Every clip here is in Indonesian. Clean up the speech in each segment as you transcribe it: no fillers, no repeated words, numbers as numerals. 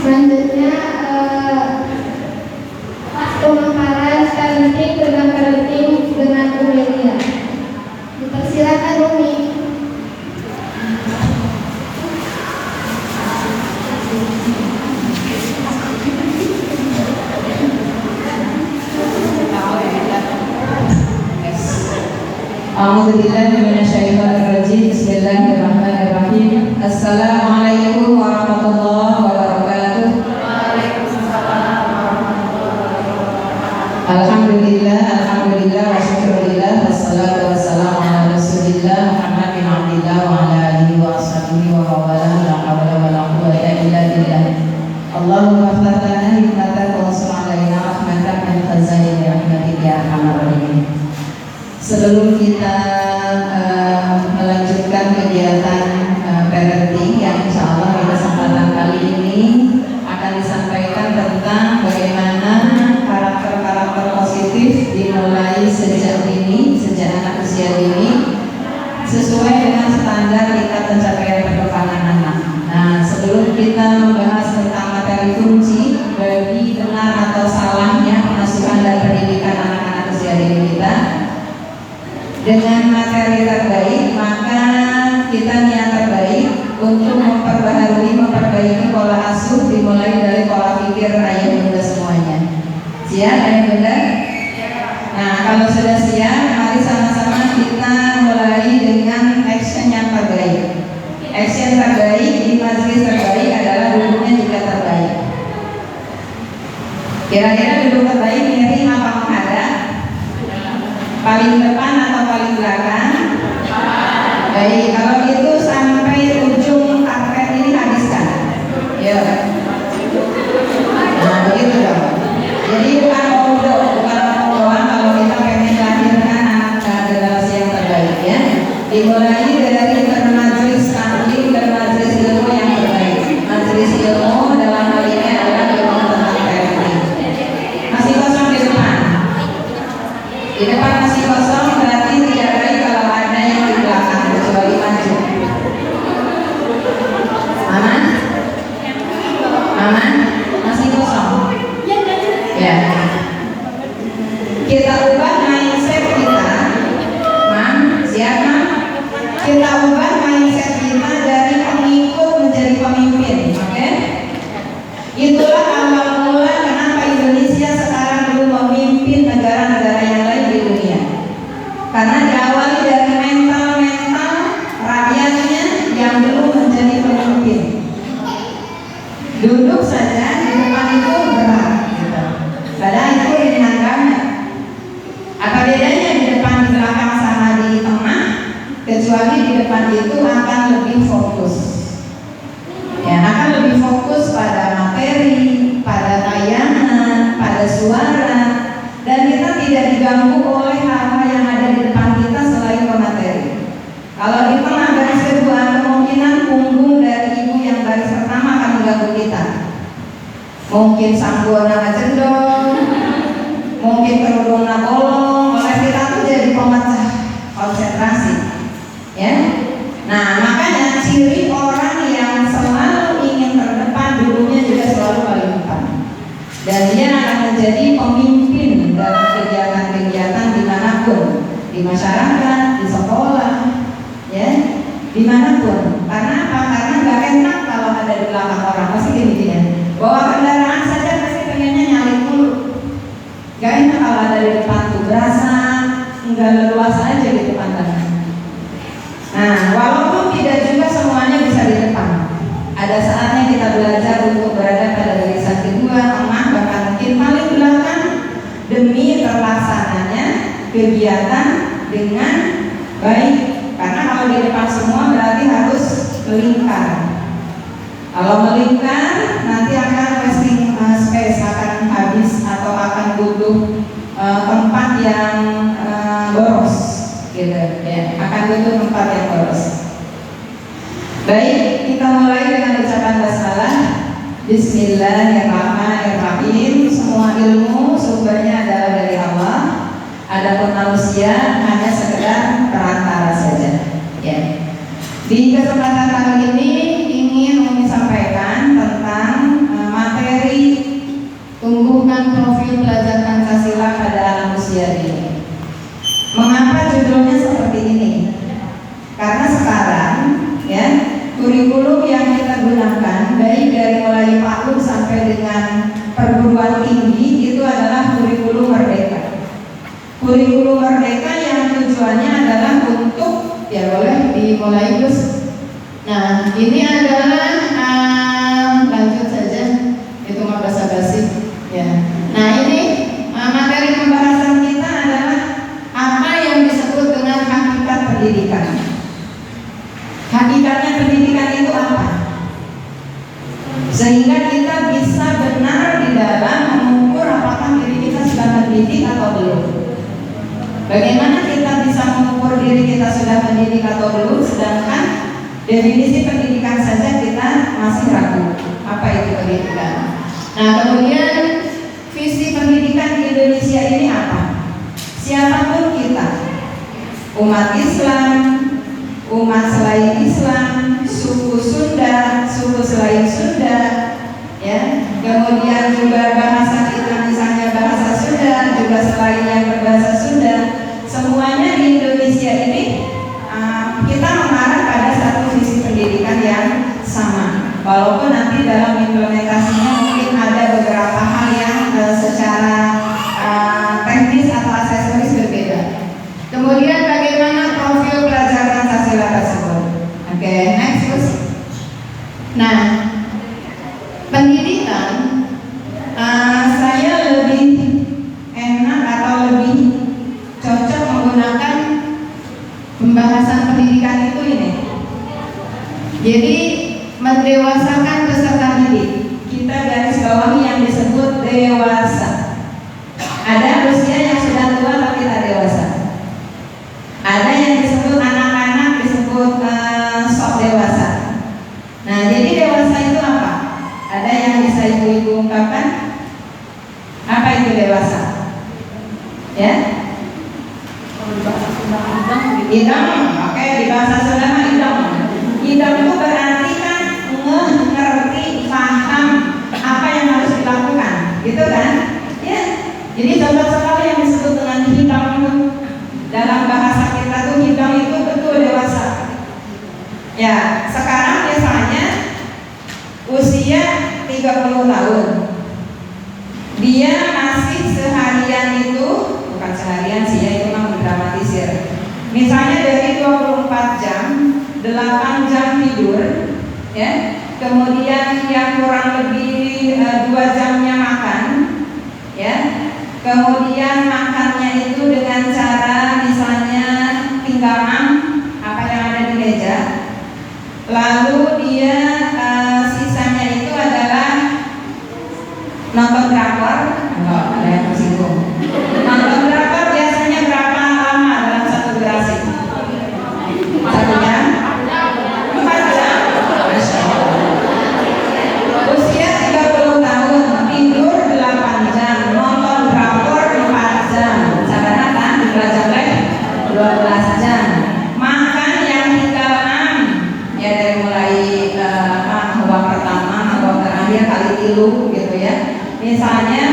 Selanjutnya pemaparan parenting dengan Umelia. Dipersilakan Umi. A'udzubillahiminasyaitonirrajim. Bismillahirrahmanirrahim. Assalamualaikum warahmatullahi wabarakatuh. Alhamdulillah wa syukurillah wassalatu wassalamu ala rasulillah Muhammad bin Abdillah wa ala alihi wa ashabihi wa mawalah la hawla wa la quwwata illa billah. Allahumma ftah lana hikmatan wa ansur alaina rahmatan min khaza'ini rahmatika ya arhamar rahimin. Sebelum kita melanjutkan kegiatan parenting yang insya Allah pada kesempatan kali ini akan disampaikan tentang bagaimana karakter-karakter positif dimulai sejak anak usia dini sesuai dengan standar tingkat pencapaian perkembangan anak. Nah, sebelum kita membahas tentang materi kunci bagi benar atau salahnya pengasuhan dan pendidikan anak-anak usia dini kita dengan materi terbaik, maka kita niat terbaik untuk memperbaiki pola asuh dimulai dari pola pikir ayah bunda semuanya. Siap ayah bunda? Nah, kalau sudah siap, mari sama-sama kita mulai dengan action yang terbaik. Action terbaik di majelis terbaik adalah duduknya juga terbaik. Kira-kira duduk terbaik miring apa menghadap? Paling depan atau paling belakang? Baik, kalau itu sampai ujung karpet ini habiskan. Ya. Nah, begitu dong. Jadi bukan mau doang kalau kita pengen melahirkan anak generasi yang terbaik ya. Dimulai dari bermajelis taklim, bermajelis ilmu yang terbaik. Majelis ilmu dalam hal ini adalah ilmu tentang parenting. Masih kosong di depan. Di depan masih kosong berarti tidak baik kalau ada yang di belakang kecuali maju. Aman? Aman? Masih kosong? Ya. Kita ubah mindset kita. Mam, siap mam? Kita ubah mindset kita dari pengikut menjadi pemimpin, oke? Itulah awal mula kenapa Indonesia sekarang belum memimpin negara-negara yang lain di dunia. Karena diawali dari mental rakyatnya yang belum menjadi pemimpin. Duduk saja di depan itu berat, gitu. Padahal itu ringan banget. Apa bedanya di depan, di belakang, sama di tengah? Kecuali di depan itu akan lebih fokus. Ya, akan lebih fokus pada materi, pada tayangan, pada suara, dan kita tidak diganggu oleh hal-hal yang ada di depan kita selain materi. Kalau di tengah baris kedua, kemungkinan punggung dari ibu yang baris pertama akan mengganggu kita. Mungkin sanggulnya ngejendol, mungkin kerudungnya bolong, oleh kita tuh jadi pemecah konsentrasi. Ya. Nah, makanya ciri orang yang selalu ingin terdepan dulunya juga selalu paling depan. Dan dia akan menjadi pemimpin dalam kegiatan-kegiatan dimanapun, di masyarakat, di sekolah, ya, dimanapun. Karena apa? Karena nggak enak kalau ada di belakang orang. Pasti gini ya. Bawa kendaraan saja pasti pengennya nyalip dulu. Gak enak kalau ada di depan tuh, berasa nggak leluasa aja gitu pandangan. Nah, walaupun tidak juga semuanya bisa di depan, ada saatnya kita belajar untuk berada pada barisan kedua, tengah, bahkan mungkin paling belakang demi terlaksananya kegiatan dengan baik. Karena kalau di depan semua berarti harus melingkar. Kalau melingkar nanti akan wasting space, akan habis atau akan butuh tempat yang boros, gitu ya. Akan butuh tempat yang boros. Baik, kita mulai dengan ucapan basmalah. Bismillahirrahmanirrahim. Semua ilmu sumbernya adalah dari Allah. Adapun manusia hanya sekedar perantara saja. Ya. Di kesempatan kali ini ingin Umi sampaikan tentang mulai Gus. Nah, ini adalah lanjut saja, itu mah basa-basi ya. Nah, ini materi pembahasan kita adalah apa yang disebut dengan hakikat pendidikan. Hakikatnya pendidikan itu apa? Sehingga kita bisa benar di dalam mengukur apakah diri kita sudah mendidik atau belum. Bagaimana kita bisa mengukur diri kita sudah mendidik atau belum, sedangkan definisi pendidikan saja kita masih ragu. Apa itu pendidikan? Nah, kemudian visi pendidikan di Indonesia ini apa? Siapapun kita, umat Islam, umat selain Islam, suku Sunda, suku selain Sunda, ya, kemudian juga bahasa kita misalnya bahasa Sunda, juga selain yang berbahasa Sunda, semuanya di Indonesia ini kita mengarah pada satu visi pendidikan yang sama. Walaupun nanti dalam implementasinya mungkin ada beberapa hal yang secara teknis atau aksesoris berbeda. Kemudian bagaimana profil pelajar Pancasila tersebut? Oke, next please. Nah, pendidikan saya lebih enak atau lebih cocok menggunakan pembahasan pendidikan itu ini. Jadi mendewasakan peserta didik. Kita garis bawahi yang disebut dewasa. Ada usia yang sudah tua tapi tak dewasa. Ada yang disebut anak-anak, disebut sok dewasa. Nah, jadi dewasa itu apa? Ada yang bisa ibu-ibu ungkapkan? Apa itu dewasa? Ya? Idam, oke, di bahasa Sunda mah idam. Idam itu berarti kan ngerti, paham apa yang harus dilakukan, gitu kan? Ya. Jadi contoh sekali yang disebut dengan hidam itu dalam bahasa kita tuh hidam itu betul dewasa. Ya, sekarang misalnya usia 30 tahun. Dia masih seharian itu, bukan seharian sih ya, itu memang mendramatisir. Misalnya dari 24 jam, 8 jam tidur, ya. Kemudian yang kurang lebih 2 jamnya makan, ya. Kemudian makannya itu dengan cara misalnya pinggangan apa yang ada di meja. Lalu dia sisanya itu adalah nonton drakor. Enggak, ada yang tersinggung. Nonton drakor biasanya berapa lama dalam satu durasi? 1 jam? 4 jam? Masya Allah. Usia 30 tahun, tidur 8 jam, nonton drakor 4 jam. Saudara kan? Belajar 12 jam. Makan yang tinggal 6. Ya, dari mulai babak pertama, babak terakhir kali tilu gitu ya. Misalnya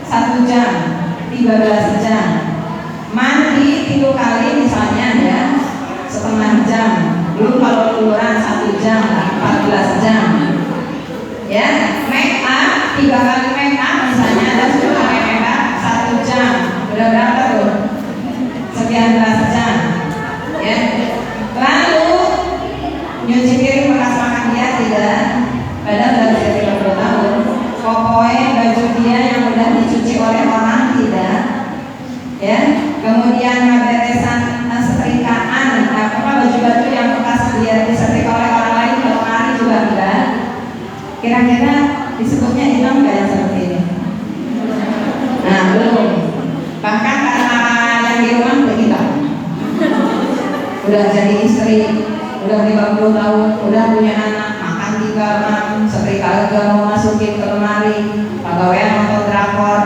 1 jam, 13 jam. Mandi 3 kali misalnya ya, setengah jam. Dulu kalau liburan 1 jam, 14 jam. Ya, make up 3 kali make up misalnya ada 10 kali make up 1 jam. Udah berapa tuh? Sekian belas jam. Ya. Lalu nyuci piring bekas makan dia tidak, padahal udah usia 30 tahun. Pokoknya baju dia yang udah dicuci oleh orang tidak, ya. Kemudian beresan setrikaan, apa baju-baju yang bekas dia disetrika oleh orang lain ke lemari juga enggak. Kira-kira disebutnya hitam nggak yang seperti ini? Nah, belum. Bahkan karena yang di rumah udah hitam, udah jadi istri, udah 50 tahun, udah punya anak, makan 3 malam, setrika juga mau masukin ke lemari, pegawai nonton drakor,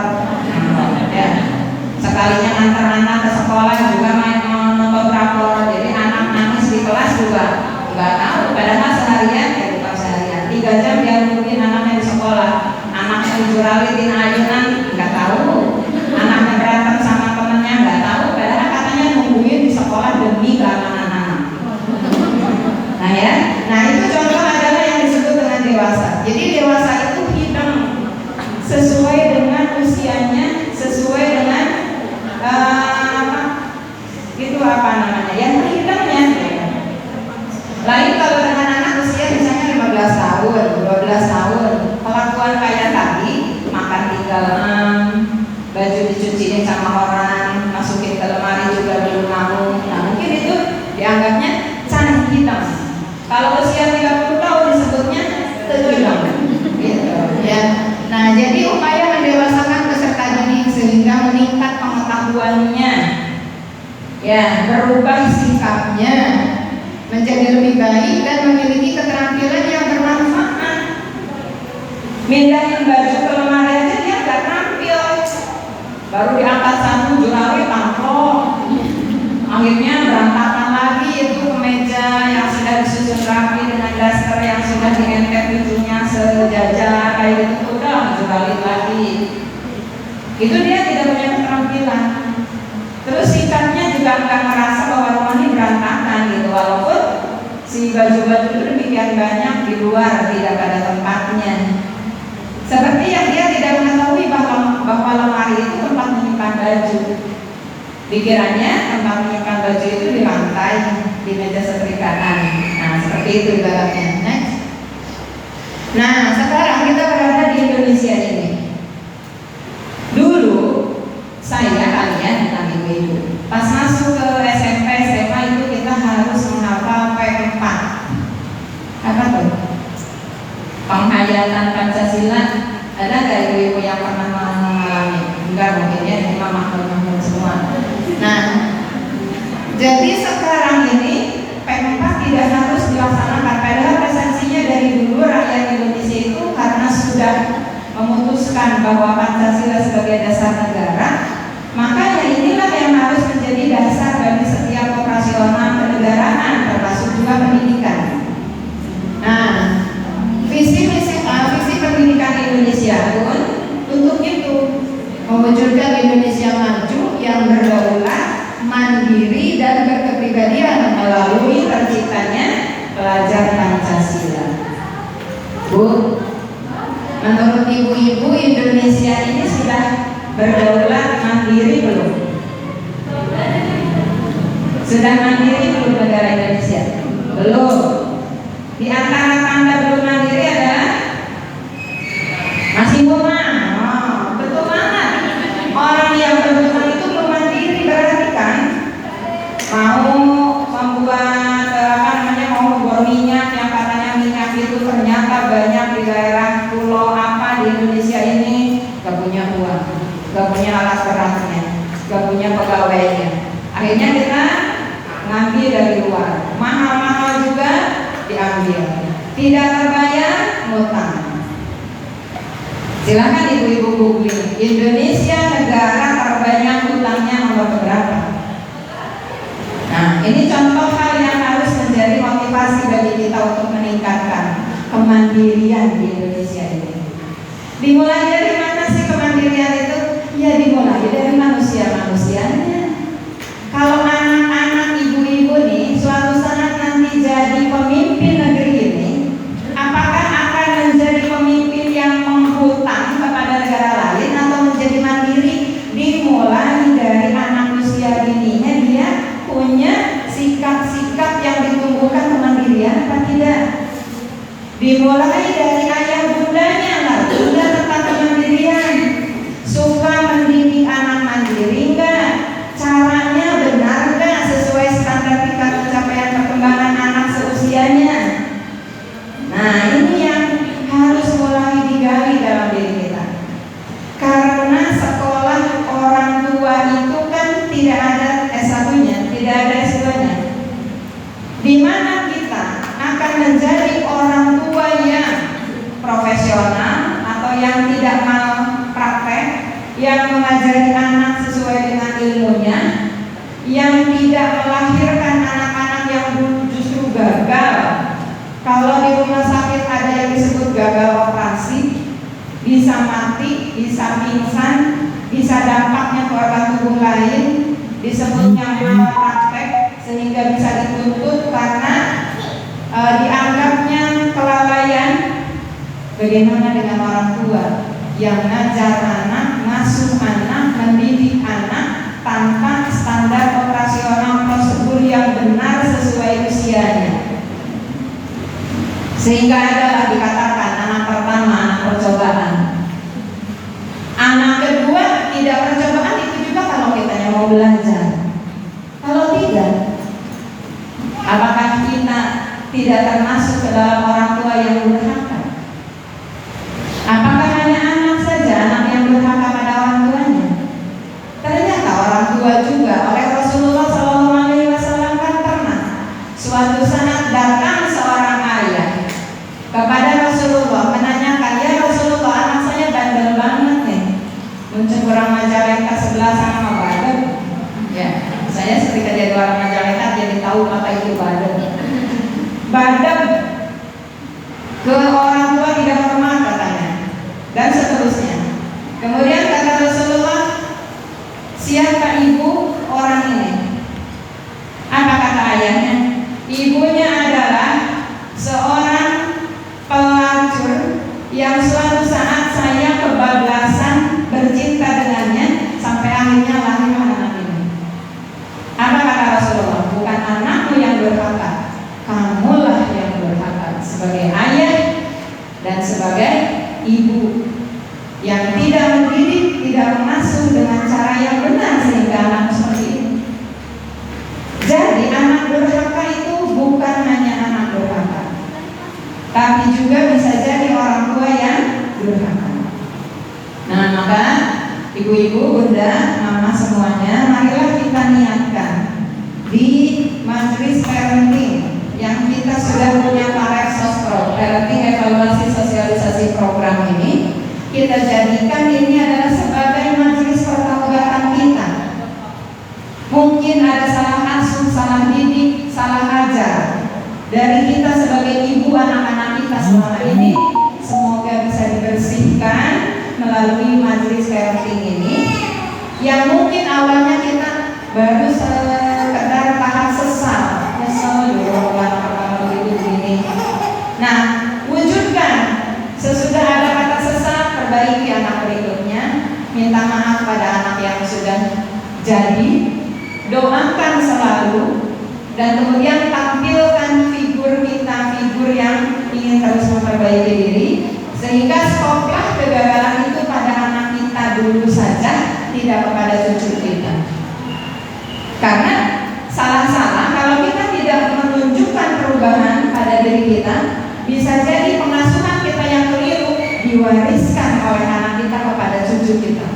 ya. Sekalinya antar anak ke sekolah juga main nonton drakor, jadi anak nangis di kelas juga nggak tahu, padahal seharian ya bukan seharian, 3 jam dia nungguin anaknya di sekolah, anaknya dijuralitin ayunan nggak tahu, anaknya berantem sama temennya nggak tahu, padahal katanya nungguin di sekolah demi keamanan anak. Nah ya, nah itu contoh adalah yang disebut dengan dewasa. Jadi dewasa itu hitam sesuai dengan usianya, sesuai dengan itu apa namanya, yang hidupnya. Ya, berubah sikapnya menjadi lebih baik dan memiliki keterampilan yang bermanfaat. Mindahin baju ke lemari aja dia nggak tampil, baru diangkat satu jurawi tampol, akhirnya berantakan lagi itu kemeja yang sudah disusun rapi dengan daster yang sudah diempet ujungnya sejajar kayak gitu, udah jurawi lagi. Itu dia tidak punya keterampilan. Terus sikapnya juga nggak merasa bahwa rumah ini berantakan gitu, walaupun si baju-baju itu demikian banyak di luar tidak pada tempatnya. Seperti yang dia tidak mengetahui bahwa lemari itu tempat menyimpan baju. Pikirannya tempat menyimpan baju itu di lantai, di meja setrikaan. Nah, seperti itu ibaratnya. Next. Nah, sekarang kita berada di Indonesia ini. Dulu saya, kalian, bukan ibu-ibu, pas masuk ke SMP, SMA itu kita harus menghafal P4. Apa tuh? Penghayatan Pancasila. Ada nggak ibu-ibu yang pernah mengalami? Enggak mungkin ya, ini mahal-mahal semua. Nah, jadi sekarang ini P4 tidak harus dilaksanakan. Padahal esensinya dari dulu rakyat Indonesia itu karena sudah memutuskan bahwa Pancasila sebagai dasar negara, maka ya inilah yang harus menjadi dasar bagi setiap operasional kenegaraan, termasuk juga pendidikan. Nah, visi pendidikan Indonesia pun untuk itu mewujudkan Indonesia maju yang berdaulat, mandiri dan berkepribadian melalui terciptanya pelajar Pancasila. Bu, menurut ibu-ibu Indonesia ini sudah berdaulat mandiri belum? Sudah mandiri belum negara Indonesia? Belum. Di antara tanda belum mandiri adalah masih bunga. Oh, betul banget. Orang yang berhubungan itu belum mandiri, berarti kan mau membuat mau membor minyak yang katanya minyak itu ternyata banyak di daerah pulau apa di Indonesia ini gak punya uang, gak punya alat beratnya, gak punya pegawainya. Akhirnya kita ngambil dari luar, mahal-mahal juga diambil, tidak terbayar ngutang. Silakan ibu-ibu googling Indonesia negara terbanyak utangnya nomor berapa. Nah, ini contoh hal yang harus menjadi motivasi bagi kita untuk meningkatkan kemandirian di Indonesia ini. Dimulai dari mana sih kemandirian itu? Ya dimulai dari manusia-manusianya. Kalau anak-anak ibu-ibu nih suatu saat nanti jadi pemimpin negeri ini, apakah akan menjadi pemimpin yang menghutang kepada negara lain atau menjadi mandiri? Dimulai dari anak usia dininya dia punya sikap-sikap yang ditumbuhkan kemandirian apa tidak? Dimulai dari ayah bundanya lah, bunda tentang kemandirian. Suka mendidik anak mandiri enggak? Caranya benar enggak sesuai standar tingkat pencapaian perkembangan anak seusianya? Nah, ini yang harus mulai digali dalam diri kita. Karena sekolah orang tua itu kan tidak ada S1-nya, tidak ada S2-nya. Di mana kita akan menjadi orang tua yang profesional atau yang tidak mau praktek, yang mengajari anak sesuai dengan ilmunya, yang tidak melahirkan anak-anak yang justru gagal. Kalau di rumah sakit ada yang disebut gagal operasi, bisa mati, bisa pingsan, bisa dampaknya ke organ tubuh lain, disebutnya malpraktek, sehingga bisa dituntut karena dianggapnya kelalaian. Bagaimana dengan orang tua yang ngajar anak, ngasuh anak, mendidik anak tanpa standar operasional prosedur yang benar sesuai usianya? Sehingga adalah dikatakan anak pertama anak percobaan, anak kedua tidak percobaan. Itu juga kalau kita mau belajar. Kalau tidak, apakah kita tidak termasuk ke dalam orang tua yang durhaka? Apakah hanya anak saja anak yang durhaka pada orang tuanya? Ternyata orang tua juga oleh Rasulullah SAW tahu apa itu badab. Badab ke orang tua tidak hormat katanya, dan seterusnya. Kemudian kata Rasulullah, siapa ibu orang ini? Apa kata ayahnya? Ibunya adalah seorang pelacur yang suatu saat saya kebablasan bercinta dengannya sampai akhirnya lahir anak ini. Apa kata Rasulullah? Bukan anakmu yang berhak, kamulah yang berhak sebagai ayah dan sebagai ibu yang tidak mendidik, tidak mengasuh dengan cara yang benar sehingga anak seperti ini. Jadi anak durhaka itu bukan hanya anak durhaka, tapi juga bisa jadi orang tua yang durhaka. Nah, maka ibu-ibu, bunda, mama semuanya, marilah kita niatkan di majelis parenting yang kita sudah punya Parenting Parenting Evaluasi Sosialisasi Program ini, kita jadikan ini adalah sebagai majelis pertaubatan kita. Mungkin ada salah asuh, salah didik, salah ajar dari kita sebagai ibu anak-anak kita selama ini. Semoga bisa dibersihkan melalui majelis parenting ini, yang mungkin awalnya kita baru sekedar tahap sesal, nyesel dulu kalau begini. Nah, wujudkan sesudah ada kata sesal, perbaiki anak berikutnya, minta maaf pada anak yang sudah jadi, doakan selalu, dan kemudian tampilkan figur kita, figur yang ingin terus memperbaiki diri, sehingga stoplah kegagalan itu pada anak kita dulu saja, tidak kepada cucu kita. Karena salah-salah kalau kita tidak menunjukkan perubahan pada diri kita, bisa jadi pengasuhan kita yang keliru diwariskan oleh anak kita kepada cucu kita.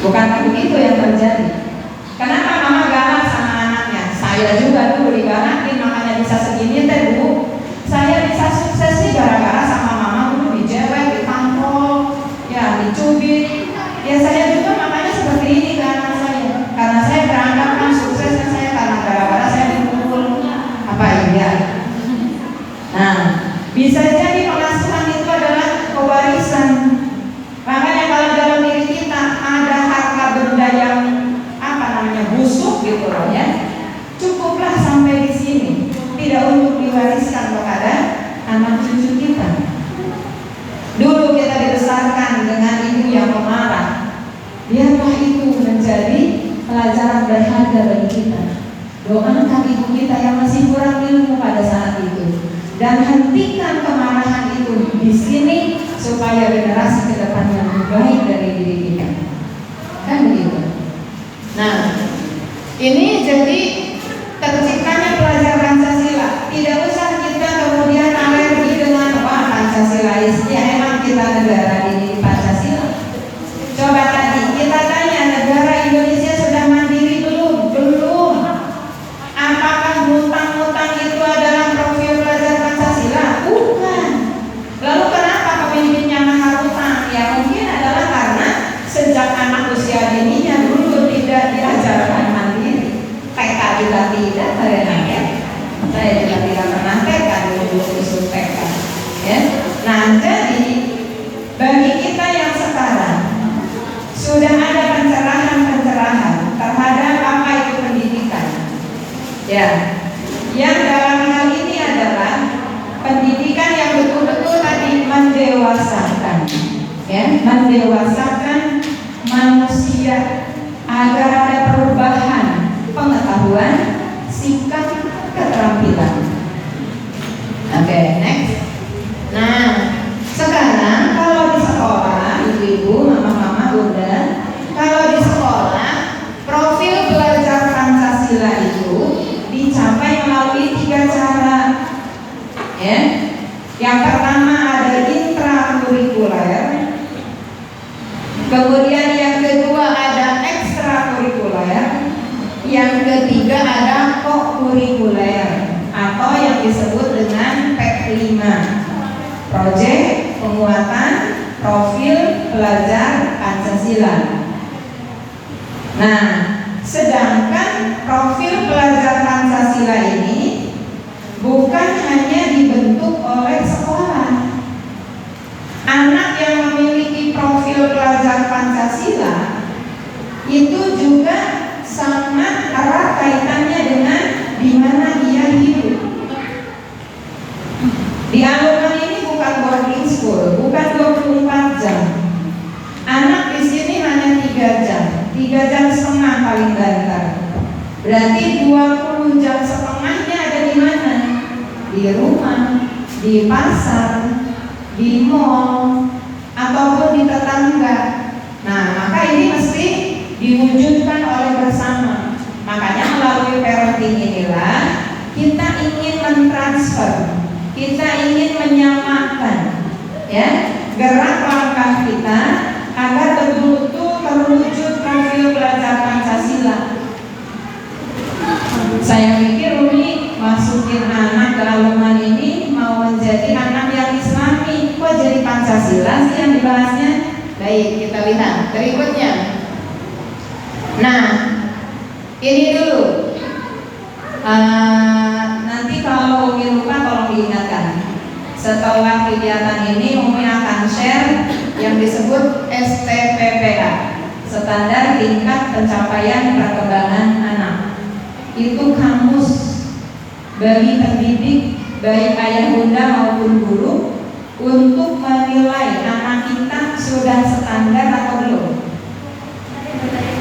Bukankah begitu yang terjadi? Kenapa mama galak sama anaknya? Saya juga dulu digalakin, makanya bisa segini teh Bu. Saya bisa sukses sih gara-gara sama mama dulu dijewek, ditampol, ya dicubit. Ya saya juga makanya seperti ini ke anak saya. Karena saya beranggapan suksesnya saya karena gara-gara saya dipukul. Apa iya? Nah, bisa jadi pengasuhan itu adalah pewarisan. Makanya kalau dalam diri kita ada harta benda yang busuk gitu loh ya, cukuplah sampai di sini, tidak untuk diwariskan kepada anak cucu kita. Dulu kita dibesarkan dengan ibu yang pemarah, biarlah itu menjadi pelajaran berharga bagi kita. Doakan ibu kita yang masih kurang ilmu pada saat itu, dan hentikan kemarahan itu di sini supaya generasi ke depan yang lebih baik dari diri kita. Kan begitu. Nah, ini jadi terciptanya pelajar Pancasila. Tidak usah kita kemudian alergi dengan Pancasilais. Ya emang kita negara ini Pancasila. Coba tadi kita tanya, negara Indonesia sudah mandiri belum? Belum. Apakah hutang-hutang itu adalah profil pelajar Pancasila? Bukan. Lalu kenapa pemimpinnya mahal hutang? Ya mungkin adalah karena sejak anak usia dininya dulu tidak diajarkan mandiri. TK juga tidak, saya juga tidak pernah TK dulu usul TK. Ya. Nah, jadi bagi kita yang sekarang sudah ada pencerahan terhadap apa itu pendidikan. Ya, yang dalam hal ini adalah pendidikan yang betul-betul tadi mendewasakan, ya, mendewasakan manusia agar ada perubahan pengetahuan, sikap, keterampilan. Oke, next. Nah, sekarang kalau di sekolah, ibu-ibu, mama-mama, bunda, kalau di sekolah profil belajar Pancasila itu dicapai melalui 3 cara. Ya, yang pertama ada intrakurikuler, kemudian yang kedua ada ekstrakurikuler, yang ketiga ada kokurikuler atau yang disebut dengan PEK 5, Proyek Penguatan Profil Pelajar Pancasila. Nah, sedangkan profil pelajar Pancasila Pancasila ini bukan hanya dibentuk oleh sekolah. Anak yang memiliki profil pelajar Pancasila itu juga sangat erat kaitannya dengan di mana dia hidup. Di Alumni ini bukan boarding school, bukan 24 jam. Anak di sini hanya 3 jam, 3,5 jam paling banter. Berarti 20 jam setengahnya ada di mana? Di rumah, di pasar, di mall, ataupun di tetangga. Nah, maka ini mesti diwujudkan oleh bersama. Makanya melalui parenting inilah kita ingin mentransfer, kita ingin menyamakan, ya, gerak langkah kita agar betul-betul terwujud profil pelajar Pancasila. Saya pikir Umi masukin anak ke Alumni ini mau menjadi anak yang Islami, kok jadi Pancasila sih yang dibahasnya? Baik, kita lihat berikutnya. Nah, ini dulu. Nanti kalau Umi lupa tolong diingatkan. Setelah kegiatan ini Umi akan share yang disebut STPPA, Standar Tingkat Pencapaian Perkembangan Anak. Itu kamus bagi pendidik, baik ayah bunda maupun guru, untuk menilai anak kita sudah standar atau belum.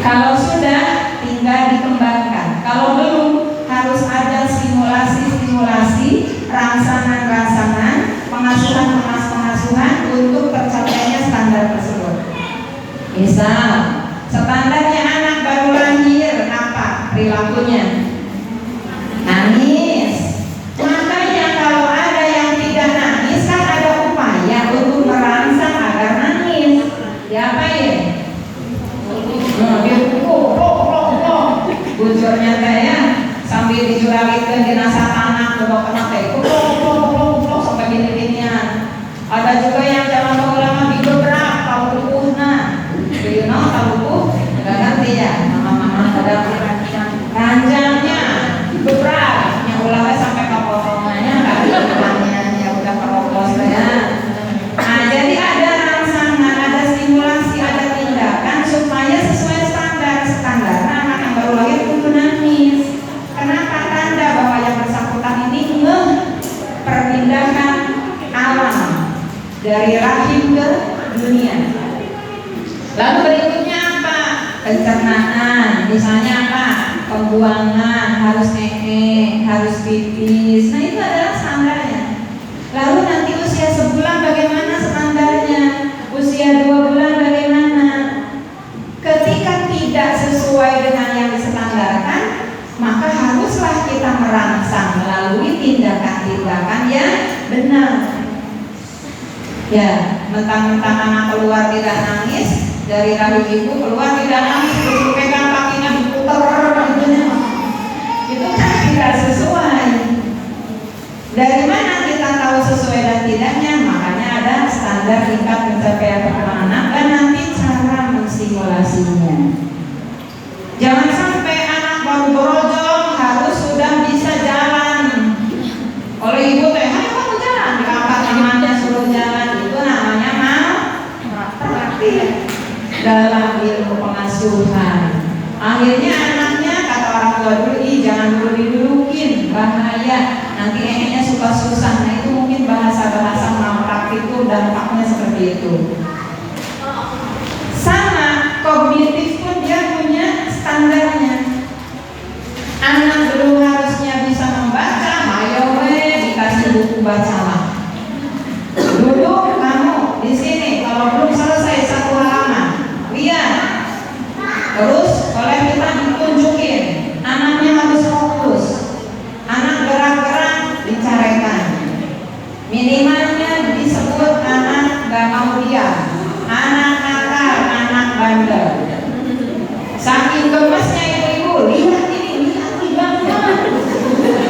Kalau sudah, tinggal dikembangkan. Kalau belum, harus ada simulasi-simulasi, rangsangan-rangsangan, pengasuhan untuk tercapainya standar tersebut. Misal, standarnya anak baru lahir apa perilakunya? Nangis. Makanya kalau ada yang tidak nangis, kan ada upaya untuk merangsang agar nangis. Diapain? Dipukul, bujurnya saya sambil dijuralitkan jenazah anak ke dokter teh, sampai gini-ginian. Ada juga yang zaman lama digebrak, tahu lukuhna, tahu nggak ngerti ya, mama-mama pada ranjangnya gebrak, yang ulangnya sampai ke potongannya, nggak diulangnya, ya udah keropos ya. Nah, jadi ada rangsangan, ada stimulasi, ada tindakan supaya sesuai standar anak yang baru lahir itu nangis. Kenapa? Tanda bahwa yang bersangkutan ini perpindahan alam dari rahim ke dunia. Lalu berikutnya apa? Pencernaan, misalnya apa? Pembuangan, harus ngeke, harus pipis. Nah, itu adalah standarnya. Lalu nanti usia sebulan bagaimana standarnya? Usia 2 bulan bagaimana? Ketika tidak sesuai dengan yang distandarkan, maka haruslah kita merangsang melalui tindakan-tindakan yang benar. Ya, mentang-mentang anak keluar tidak nangis, dari rahim ibu keluar tidak nangis, terus pegang kakinya diputar, itu kan tidak sesuai. Dari mana kita tahu sesuai dan tidaknya? Makanya ada standar tingkat pencapaian perkembangan anak dan nanti cara mensimulasinya. Jangan sampai anak baru berojol harus sudah bisa jalan. Oleh ibu teh, "Ayo kamu jalan." Diangkat tangannya suruh jalan, itu namanya praktik dalam ilmu pengasuhan. Akhirnya anaknya kata orang tua dulu, jangan dulu didudukin, bahaya. Nanti enaknya suka susah. Nah, itu mungkin bahasa-bahasa malpraktik itu dampaknya seperti itu. Sama kognitif pun dia punya standarnya. Anak dulu harusnya bisa membaca, ayo dikasih buku bacalah. Duduk kamu di sini, kalau belum selesai 1 halaman, lihat. Terus oleh kita ditunjukin, anaknya harus fokus. Anak gerak-gerak dicarekan. Minimalnya disebut anak gak mau diam, anak nakal, anak bandel. Saking gemesnya ibu-ibu, lihat ini banget.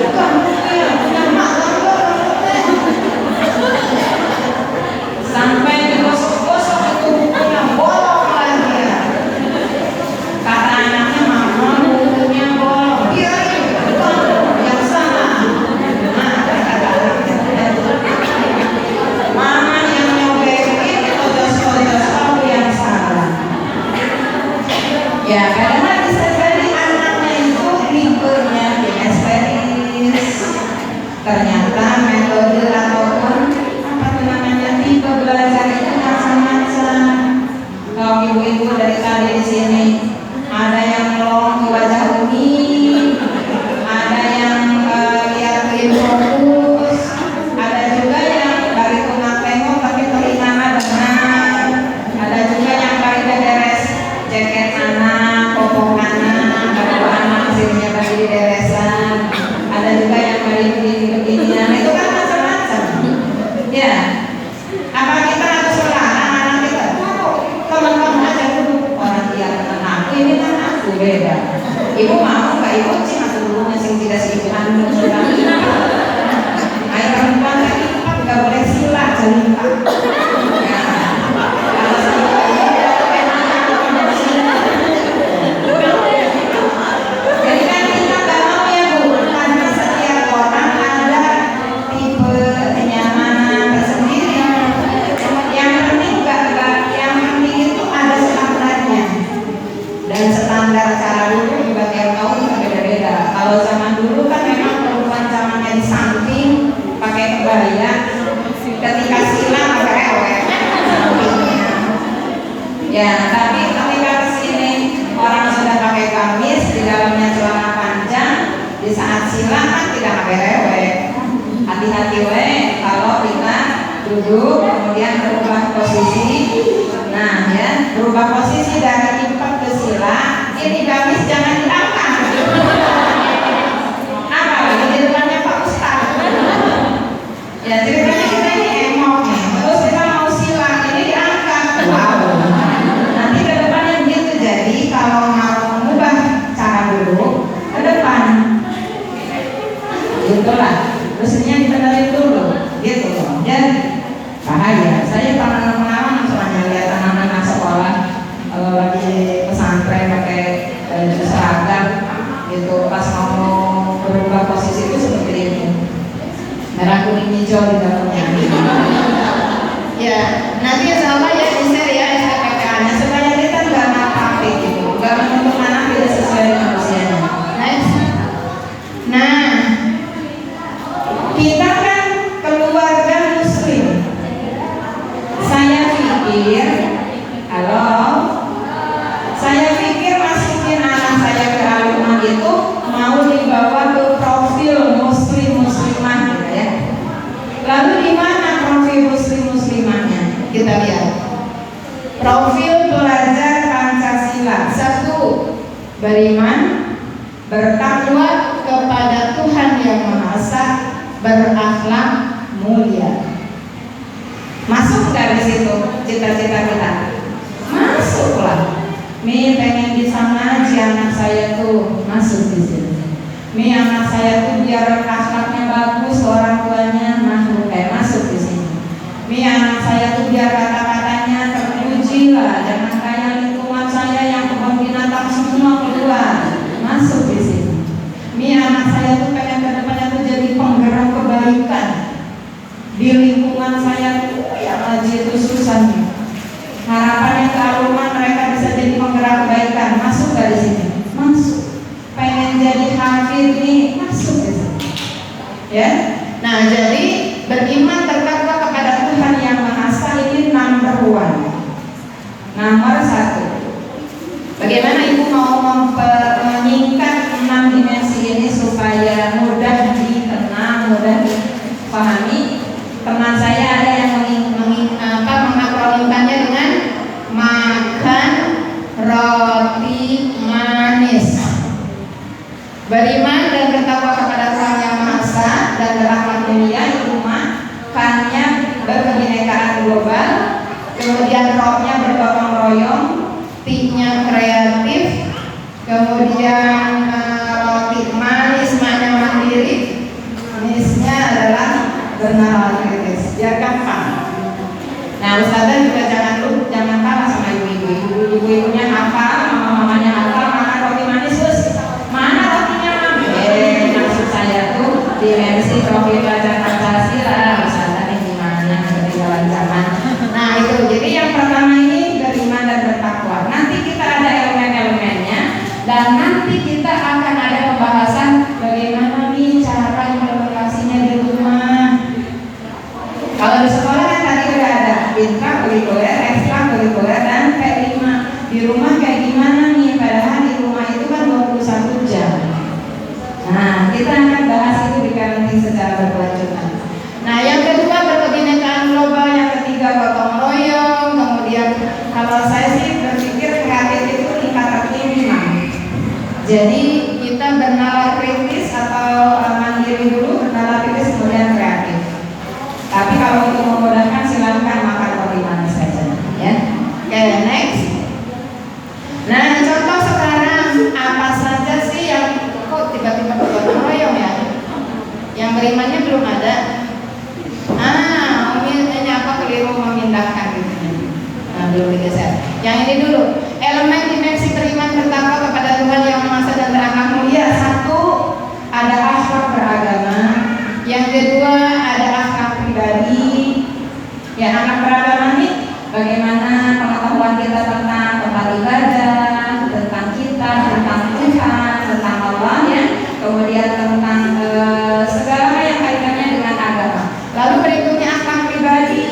Kamu ya punya mak beda. Ibu mau nggak ikut sih atau dulunya sing tidak sih anu ayo perempuan tadi nggak boleh sila jadi pak. Jadi kan kita nggak mau ya Bu, karena setiap orang ada tipe kenyamanan tersendiri. Yang penting yang penting itu ada standarnya. Dan standar cara dulu juga tiap tahun berbeda-beda. Kalau zaman dulu kan memang perempuan zamannya di samping pakai kebaya, ketika silang agak rewel sampingnya. Ya, tapi ketika kesini orang sudah pakai gamis, di dalamnya celana panjang, di saat silang kan tidak pakai rewel. Hati-hati kalau kita duduk kemudian berubah posisi. Nah ya, berubah posisi dari lipat ke sila. Ini gamis jangan diangkat. Apa? Di depannya Pak Ustaz. Ya ceritanya kita ini emok nih. Terus kita mau sila, ini diangkat. Wow. Nanti ke depannya begitu. Jadi kalau mau mengubah cara duduk ke depan, gitulah. Terusnya dibenerin dulu, gitu loh. Dan bahaya. Saya pernah pengalaman soalnya lihat anak-anak sekolah lagi pesantren pakai baju seragam gitu, pas mau berubah posisi itu seperti ini, merah kuning hijau di dalamnya. Ya, nanti insya Allah ya di-share ya SKPK-nya supaya kita nggak ngapapin gitu, nggak menuntut anak tidak sesuai dengan usianya. Next. Nah, kita kan keluarga muslim. Saya pikir, saya pikir masukin anak saya ke Al-Quran itu mau dibawa ke profil muslimah gitu ya. Lalu di mana profil muslimahnya? Kita lihat. Profil belajar Pancasila. 1. Beriman, bertakwa kepada Tuhan Yang Maha Esa, berakhlak mulia. Masuk dari situ cita-cita kita? Masuklah. Mi pengen bisa ngaji anak saya tuh, masuk di sini. Mi anak saya tuh biar akhlaknya bagus, orang tuanya masuk di sini. Mi anak saya tuh biar kata-katanya terpuji lah, jangan kayak lingkungan saya yang kebun binatang semua keluar, masuk di sini. Mi anak saya tuh pengen ke depannya tuh jadi penggerak kebaikan. Di lingkungan saya tuh yang ngaji itu susah nih. Harapannya ke Al-Quran mereka bisa jadi penggerak kebaikan. Masuk dari sini? Masuk. Pengen jadi hafid nih? Masuk di sini. Ya. Nah, jadi beriman bertakwa kepada Tuhan Yang Maha Esa ini number 1. Nomor 1. Bagaimana Ibu mau meningkat 6 dimensi ini supaya mudah dikenal, mudah dipahami? Teman saya ada yang mengakronimkannya dengan makan roti manis. Beriman dan bertakwa kepada Tuhan Yang Maha Esa dan berakhlak mulia itu makannya berkebinekaan global, kemudian rohnya bergotong royong, T-nya kreatif, kemudian roti manis maknya mandiri, manisnya adalah benar kritis, biar gampang. Nah, Ustazah juga jangan kalah sama ibu-ibu. Ibu-ibunya hafal, mama-mamanya hafal, makan roti manis terus. Mana rotinya, Mam? Maksud saya tuh dimensi profil belajar Pancasila. Ustazah nih gimana ketinggalan zaman. Nah, itu. Jadi yang pertama ini beriman dan bertakwa. Nanti kita ada elemen-elemennya dan nanti kita akan ada pembahasan bagaimana nih cara implementasinya di rumah. Kalau di sekolah kan tadi udah ada intrakurikuler, ekstrakurikuler, dan P5. Di rumah kayak gimana nih? Padahal di rumah itu kan 21 jam. Nah, kita akan bahas itu di parenting secara berkelanjutan. Nah, yang kedua berkebinekaan global, yang ketiga gotong royong. Kemudian kalau saya sih berpikir kreatif itu tingkat minimal. Jadi kita bernalar kritis atau mandiri dulu, bernalar kritis kemudian kreatif. Tapi kalau untuk memudahkan silakan makan roti manis saja, ya. Oke, next. Nah, contoh sekarang jangan dulu digeser. Yang ini dulu, elemen dimensi beriman bertakwa kepada Tuhan Yang Maha Esa dan berakhlak mulia. Satu, ada akhlak beragama. Yang kedua, ada akhlak pribadi. Ya, akhlak beragama ini bagaimana pengetahuan kita tentang tempat ibadah, tentang kita, tentang Tuhan, tentang Allah ya. Kemudian tentang segala hal yang kaitannya dengan agama. Lalu berikutnya akhlak pribadi.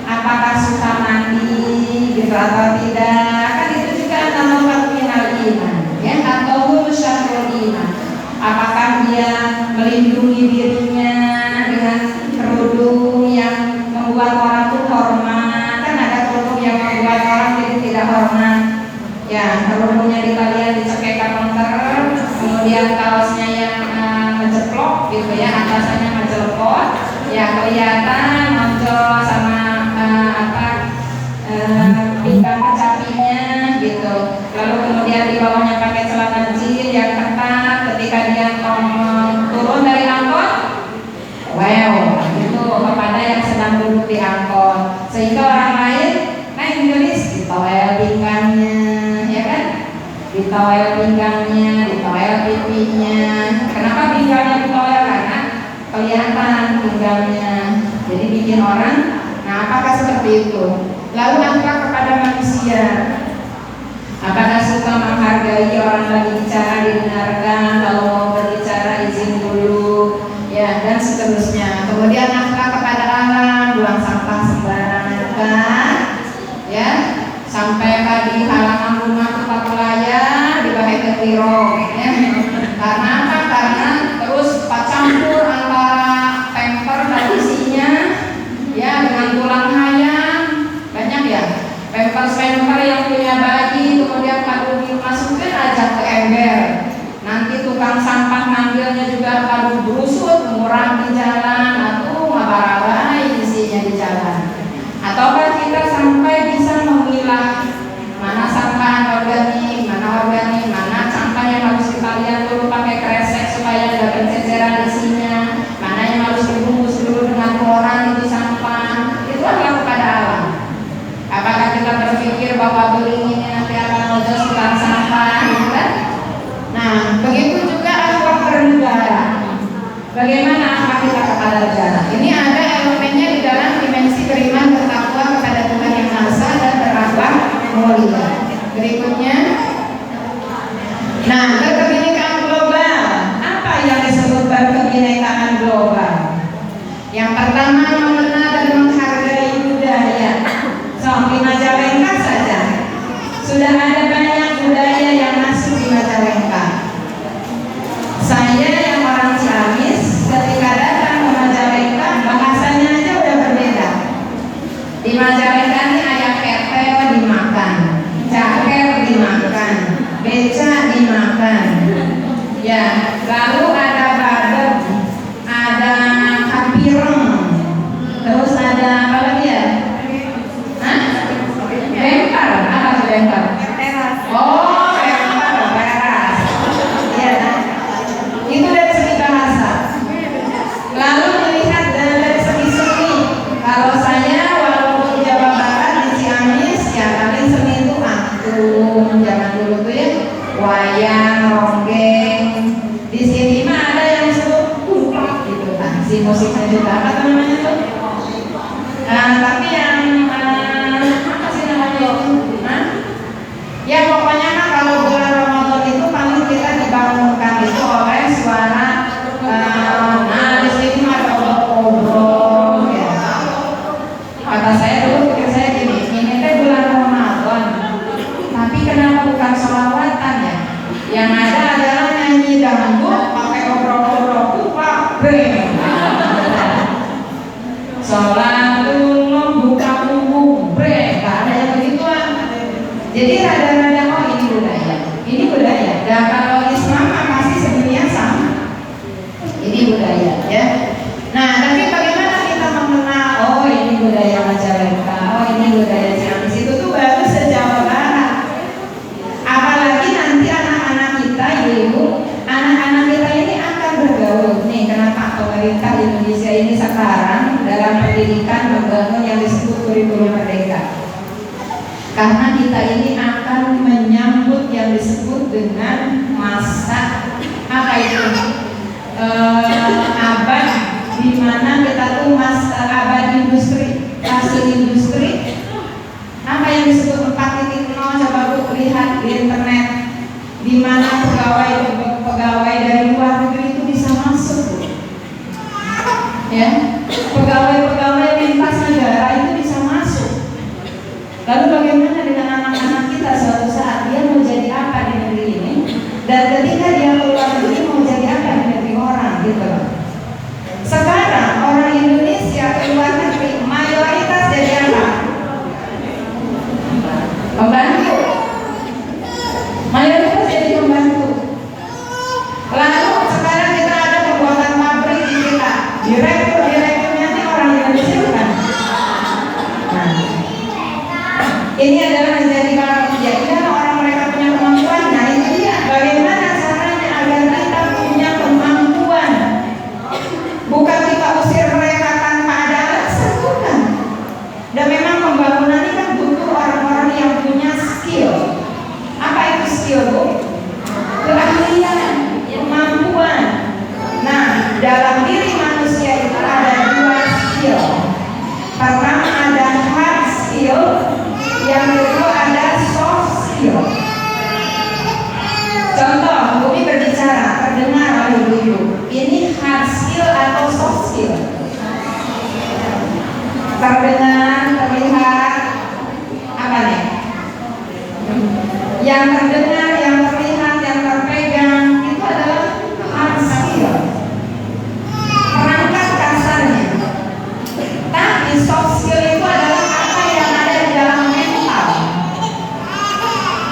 Apakah suka mandi gitu atau tidak? Kan itu juga nama minal iman ya, atau syahrul iman. Apakah dia melindungi dirinya dengan kerudung yang membuat orang itu hormat? Kan ada kerudung yang membuat orang jadi tidak hormat. Ya, kerudungnya di kalian dicekekkan lontar, kemudian kaosnya yang menceplok gitu ya, atasannya mencelepot, ya kelihatan nonjol sama pinggang kecapinya gitu. Lalu kemudian di bawahnya pakai celana jeans yang ketat. Ketika dia turun dari angkot, wow, itu kepada yang sedang duduk di angkot, sehingga orang lain naik gelis ditowel pinggangnya, ya kan? Ditowel pinggangnya, ditowel pipinya. Kenapa pinggangnya ditowel? Karena kelihatan pinggangnya, jadi bikin orang. Nah, apakah seperti itu? Lalu akhlak kepada manusia. Apakah suka menghargai orang lagi bicara, didengarkan, kalau mau berbicara izin dulu, ya, dan seterusnya. Kemudian akhlak kepada alam, buang sampah sembarangan kan, ya, sampai tadi halaman rumah tempat layak dipakai ke tirong, ya. Karena apa? Karena terus campur antara pamper dan isinya, ya, dengan tulang ayam. Banyak ya pamper yang punya bayi, kemudian kalau dimasukin aja ke ember, nanti tukang sampah ngambilnya juga kalau berusut murah di jalan atau ngabarabai isinya di jalan. Ataukah kita sampai bisa memilah mana sampah organik, mana sampah yang harus kita lihat dulu pakai kresek supaya tidak berceceran isinya, mana yang harus dibungkus dulu dengan koran itu sampah. Itu adalah kepada alam. Apakah kita berpikir bahwa beling ini nanti akan ngejos tukang sampah, gitu kan? Nah, begitu juga akhlak bernegara. Bagaimana akhlak kita kepada negara? Ini ada elemennya di dalam dimensi beriman bertakwa kepada Tuhan Yang Maha Esa dan berakhlak mulia. Berikutnya, nah, berkebinekaan global. Apa yang disebut berkebinekaan global? Yang pertama, mengenal dan menghargai budaya. Di Majalengka saja sudah ada banyak budaya yang masuk di Majalengka. Saya yang orang Ciamis ketika datang ke Majalengka bahasanya aja udah berbeda. Di Majalengka ini ayam ketel dimakan, caker dimakan, beca dimakan, ya. Lalu ada badem, ada kapireng, terus ada apa lagi ya? Lempar, apa tuh lempar? Teras. Oh, lempar, teras. Iya, itu dari segi bahasa. Lalu melihat dari segi seni. Kalau saya walaupun di Jawa Barat di Ciamis, ya paling seni itu angklung, zaman dulu tuh ya, wayang, ronggeng. Di sini mah ada yang disebut kuplak gitu kan, si musiknya juga apa namanya tuh? Tapi yang ya pokoknya mah kalau bulan Ramadan itu paling kita dibangunkan itu oleh suara di sini mah ada obrol ya. Kata saya dulu pikir saya gini, ini teh bulan Ramadan, tapi kenapa bukan sholawatan ya? Yang ada adalah nyanyi dangdut pakai obrol-obrol kupak breng. Sholatun buka punggung breng, tak ada yang begituan. Jadi rada-rada ini budaya. Dan kalau Islam pasti sebenarnya sama. Ini budaya, ya. Nah, tapi bagaimana kita mengenal? Oh, ini budaya Majalengka. Oh, ini budaya Ciamis. Itu tuh baru se-Jawa Barat. Apalagi nanti anak-anak kita, ibu, anak-anak kita ini akan bergaul. Nih, kenapa pemerintah Indonesia ini sekarang dalam pendidikan membangun yang disebut kurikulum merdeka. Karena kita ini akan menyambut yang disebut dengan masa apa itu? Abad di mana kita tuh abad industri, fase industri. Apa yang disebut 4.0? Coba Bu lihat di internet, di mana pegawai dari luar negeri itu bisa masuk, Bu. Ya, pegawai lintas negara itu bisa masuk. Lalu bagaimana dengan anak-anak kita suatu saat dia mau jadi apa di negeri ini? Dan ketika dia keluar negeri mau jadi apa di negeri orang gitu loh. Sekarang orang Indonesia keluar negeri mayoritas jadi apa? Pembantu. Mayoritas jadi pembantu. Lalu sekarang kita ada pembuatan pabrik di kita. Direkturnya ini orang Indonesia bukan? Nah, ini adalah menjadi kalau orang mereka punya kemampuan. Nah itu dia, bagaimana caranya agar kita punya kemampuan. Bukan kita usir mereka tanpa ada alasan, bukan. Dan memang pembangunan ini kan butuh orang-orang yang punya skill. Apa itu skill, Bu? Keahlian, kemampuan. Nah, dalam diri manusia itu ada 2 skill. Pertama ada hard skill, yang kedua ada soft skill. Contoh, Bumi berbicara, terdengar oleh ibu-ibu. Ini hard skill atau soft skill? Terdengar, terlihat, apa nih? Yang terdengar, yang terlihat, yang terpegang itu adalah hard skill. Perangkat kasarnya. Tapi soft skill itu adalah apa yang ada di dalam mental.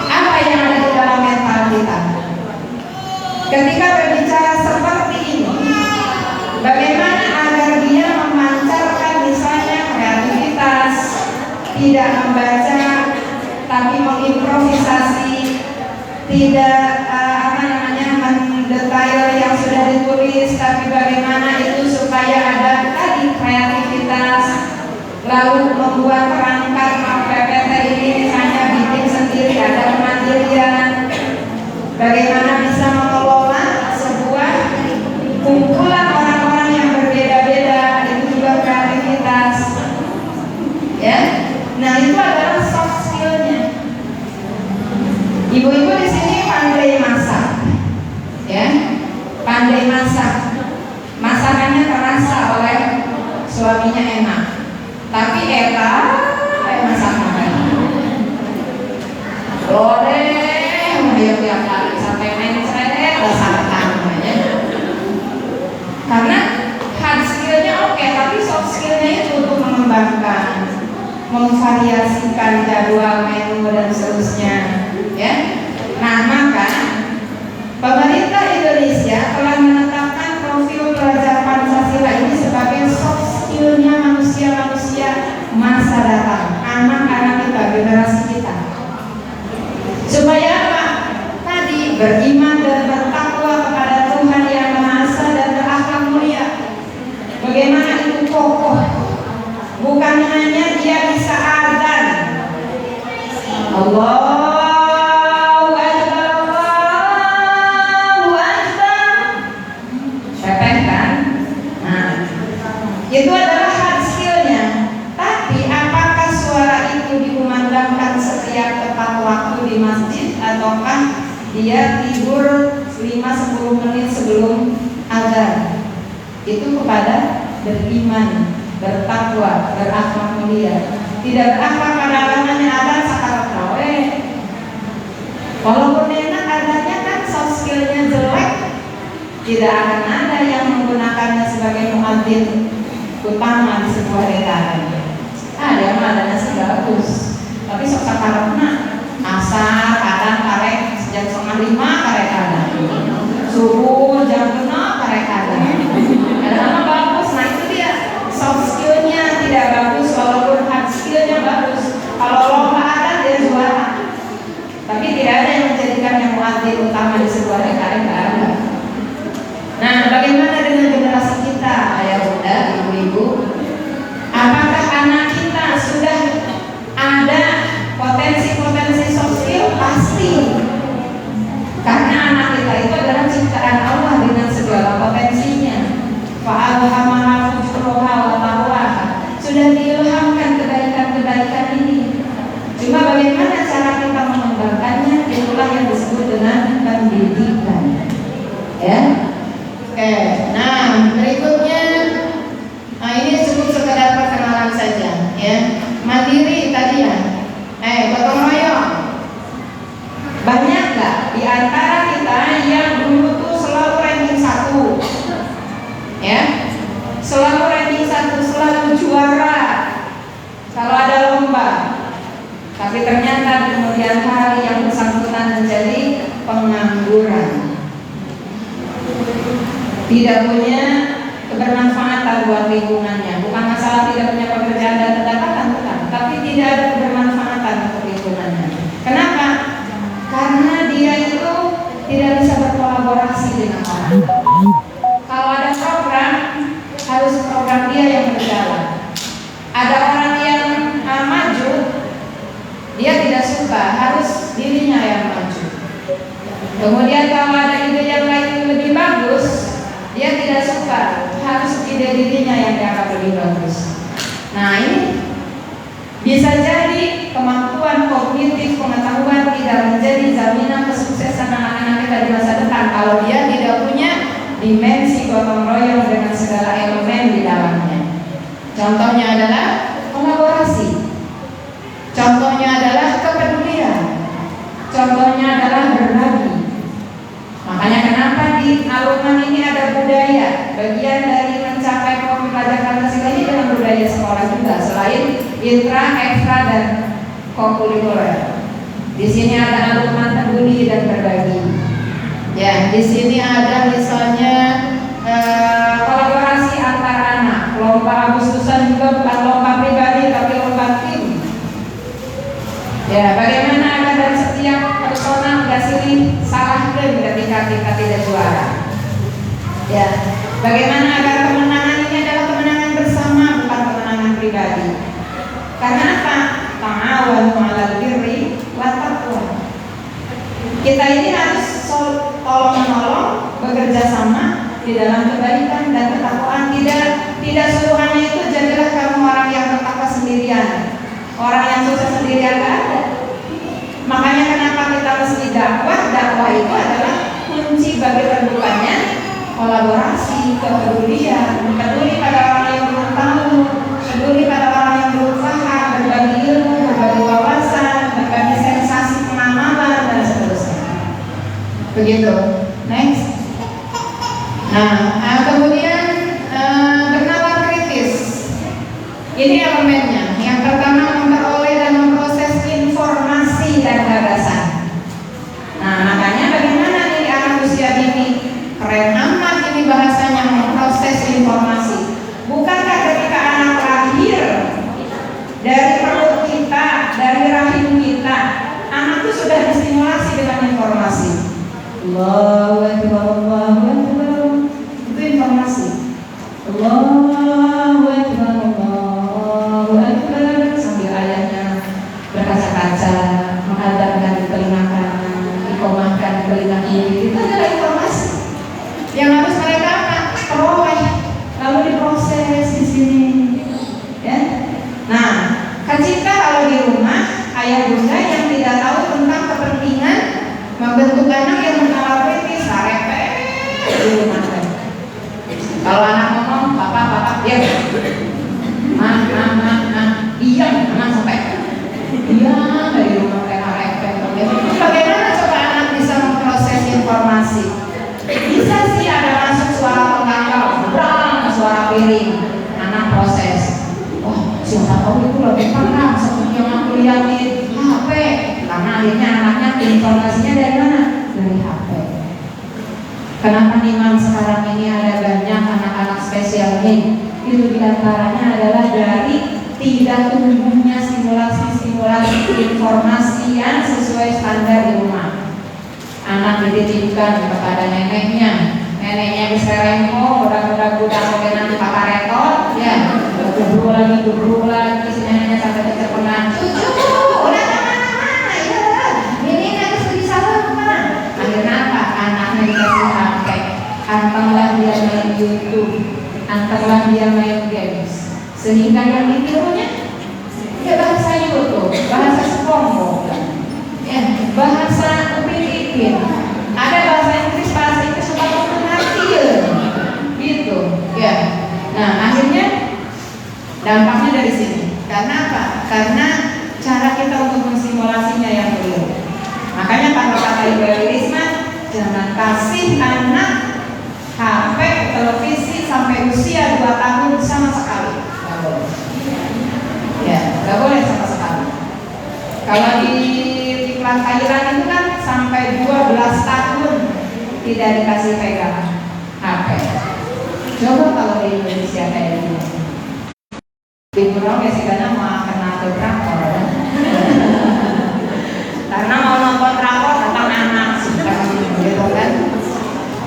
Apa yang ada di dalam mental kita? Ketika berbicara seperti ini, bagaimana agar dia memancarkan misalnya kreativitas, tidak membaca tapi mengimprovisasi, tidak mendetail yang sudah ditulis, tapi bagaimana itu supaya ada tadi kreativitas, lalu membuat perangkat PPT ini misalnya bikin sendiri, ada kemandirian, bagaimana bisa mengelola sebuah kumpulan orang-orang yang berbeda-beda, itu juga kreativitas, ya. Nah itu adalah soft skillnya. Ibu-ibu di sini pandai masak, ya, pandai masak. Masakannya terasa oleh suaminya enak, tapi kayak masak makan. Lore, tiap kali sampai main rasakan namanya. Karena hard skillnya oke, tapi soft skillnya itu untuk mengembangkan, memvariasikan jadwal menu dan seterusnya, ya. Nah maka pemerintah Indonesia telah menetapkan profil pelajar Pancasila ini sebagai soft skillnya manusia-manusia masa datang, anak-anak kita, generasi kita, supaya apa? Tadi beriman dan bertakwa kepada Tuhan Yang Maha Esa dan berakhlak mulia. Bagaimana itu kokoh? Bukan hanya dia bisa azan, Allahu Akbar, Allahu Akbar, pepeng kan? Nah, itu adalah hard skillnya. Tapi apakah suara itu dikumandangkan setiap tepat waktu di masjid, ataukah dia tidur 5-10 menit sebelum azan? Itu kepada beriman, bertakwa, berakhlak mulia. Tidak berakhlak pada agamanya azan sakarat kawe. Walaupun enak adanya kan soft skillnya jelek, tidak akan ada yang menggunakannya sebagai muadzin utama di sebuah rekanan. Ada yang adanya sih bagus, tapi sok sakaratna asar kadang karek jam 4:30 karek kadang subuh jam 6 karek kadang. Kadang bagus. Nah itu dia, soft skillnya tidak bagus, walaupun hard skillnya bagus. Kalau lomba ada dia juara, tapi tidak ada yang menjadikannya muadzin utama di sebuah rekanan, tidak ada. Nah bagaimana dengan generasi kita, ayah bunda, ibu-ibu? Apakah anak kita sudah ada potensi ternyata di kemudian hari yang bersangkutan menjadi pengangguran, tidak punya kebermanfaatan buat lingkungannya. Bukan masalah tidak punya pekerjaan dan pendapatan, bukan, tapi tidak ada kebermanfaatan untuk lingkungannya. Kenapa? Karena dia itu tidak bisa berkolaborasi dengan orang. Kalau ada program, harus program dia yang berjalan. Ada orang yang maju, dia tidak suka, harus dirinya yang maju. Kemudian kalau ada ide yang lain lebih bagus, dia tidak suka, harus ide dirinya yang dianggap lebih bagus. Nah, ini bisa jadi kemampuan kognitif pengetahuan tidak menjadi jaminan kesuksesan anak-anak kita di masa depan kalau dia tidak punya dimensi gotong royong dengan segala elemen di dalamnya. Contohnya adalah kolaborasi, contohnya adalah kepedulian, contohnya adalah berbagi. Makanya kenapa di alumni ini ada budaya, bagian dari mencapai program pelajar Pancasila ini dengan budaya sekolah juga, selain intra, ekstra, dan kokurikuler. Di sini ada alumni peduli dan berbagi. Ya, di sini ada misalnya kolaborasi antar anak. Lomba Agustusan juga bukan lomba pribadi tapi lomba tim. Ya, bagaimana agar dari setiap personal nggak silih salah klaim ketika kita tidak juara. Ya, bagaimana agar kemenangan ini adalah kemenangan bersama, bukan kemenangan pribadi. Karena apa? Ta'awanu 'alal birri wa taqwa. Kita ini harus tolong-menolong, bekerja sama di dalam kebaikan dan ketakwaan. Tidak seluruhnya itu jadilah kamu orang yang bertakwa sendirian, orang yang sukses sendirian, tidak ada. Makanya kenapa kita mesti dakwah? Dakwah itu adalah kunci bagi terbukanya kolaborasi, kepedulian, peduli pada orang yang belum tahu, peduli pada orang yang belum paham, berbagi ilmu, berbagi wawasan, berbagi sensasi pengamalan dan seterusnya. Begitu. Next. Nah, kemudian bernalar kritis. Ini elemennya. Yang pertama, memperoleh dan memproses informasi dan gagasan. Nah, makanya bagaimana nih anak usia dini? Keren amat ini bahasanya, memproses informasi. Bukankah ketika anak lahir dari perut kita, dari rahim kita, anak itu sudah distimulasi dengan informasi. Allahu Akbar, Allahu Akbar. Itu informasi. Allahu Akbar, Allahu Akbar. Sambil ayahnya berkaca-kaca, menghadapkan di telinga kanan, dikomahkan di telinga kiri. Itu adalah informasi yang harus mereka peroleh, lalu diproses di sini. Ya. Nah, kacita kalau di rumah ayah bunda yang tidak tahu tentang kepentingan membentuk anak yang mengenal kritis, sarepe di rumah. Kalau anak ngomong, papa, diam. Diam, anak sampai diam dari rumah repe. Bagaimana coba anak bisa memproses informasi? Bisa sih ada masuk suara pengganggu, brang, suara piring, anak proses. Oh, siapa tahu itu lebih parah seperti yang aku lihat di HP. Karena akhirnya anaknya informasinya dari mana? Dari HP. Kenapa nih Mam sekarang ini ada banyak anak-anak spesial need? Itu diantaranya adalah dari tidak tumbuhnya stimulasi informasi yang sesuai standar di rumah. Anak dititipkan kepada neneknya bisa rempo, udah nanti papa retot, ya, duduk lagi, si neneknya sampai kecepatan, cucu, udah kemana-mana, ya, ini harus pergi sana kemana? Akhirnya apa? Anaknya dikasih HP, antenglah dia main YouTube, antenglah dia main games, sehingga yang ditirunya ya bahasa YouTube, bahasa SpongeBob, ya, bahasa Upin Ipin, ada bahasa Inggris suka mengertiin, gitu, ya. Nah, akhirnya dampaknya dari sini. Karena apa? Karena cara kita untuk menstimulasinya yang keliru. Makanya kalau kata Ibu Risma, jangan kasih anak HP, televisi sampai usia 2 tahun sama sekali. di Thailand itu kan sampai 12 tahun tidak dikasih pegang HP. Coba kalau di Indonesia kayak gini, di Pulau biasanya mau kena drakor ya. Karena mau nonton drakor tentang anak gitu kan.